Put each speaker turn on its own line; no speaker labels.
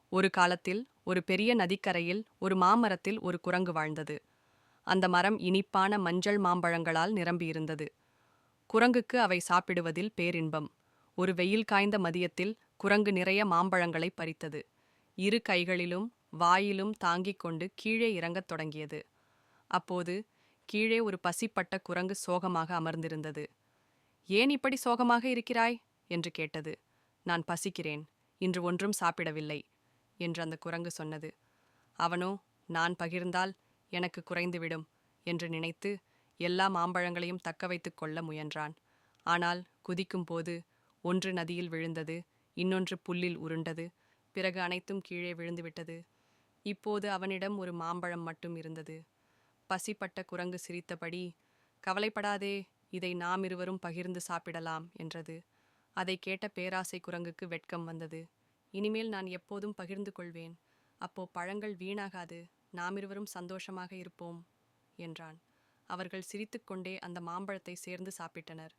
ஒரு காலத்தில் ஒரு பெரிய நதிக்கரையில் ஒரு மாமரத்தில் ஒரு குரங்கு வாழ்ந்தது. அந்த மரம் இனிப்பான மஞ்சள் மாம்பழங்களால் நிரம்பியிருந்தது. குரங்குக்கு அவை சாப்பிடுவதில் பேரின்பம். ஒரு வெயில் காய்ந்த மதியத்தில் குரங்கு நிறைய மாம்பழங்களை பறித்தது. இரு கைகளிலும் வாயிலும் தாங்கிக் கொண்டு கீழே இறங்கத் தொடங்கியது. அப்போது கீழே ஒரு பசிப்பட்ட குரங்கு சோகமாக அமர்ந்திருந்தது. "ஏன் இப்படி சோகமாக இருக்கிறாய்?" என்று கேட்டது. "நான் பசிக்கிறேன். இன்று ஒன்றும் சாப்பிடவில்லை" என்று அந்த குரங்கு சொன்னது. அவனோ, "நான் பகிர்ந்தால் எனக்கு குறைந்துவிடும்" என்று நினைத்து எல்லா மாம்பழங்களையும் தக்க வைத்துக் கொள்ள முயன்றான். ஆனால் குதிக்கும் போது ஒன்று நதியில் விழுந்தது, இன்னொன்று புல்லில் உருண்டது, பிறகு அனைத்தும் கீழே விழுந்துவிட்டது. இப்போது அவனிடம் ஒரு மாம்பழம் மட்டும் இருந்தது. பசிப்பட்ட குரங்கு சிரித்தபடி, "கவலைப்படாதே, இதை நாம் இருவரும் பகிர்ந்து சாப்பிடலாம்" என்றது. அதை கேட்ட பேராசை குரங்குக்கு வெட்கம் வந்தது. "இனிமேல் நான் எப்போதும் பகிர்ந்து கொள்வேன். அப்போ பழங்கள் வீணாகாது, நாமிருவரும் சந்தோஷமாக இருப்போம்" என்றான். அவர்கள் சிரித்துக்கொண்டே அந்த மாம்பழத்தை சேர்ந்து சாப்பிட்டனர்.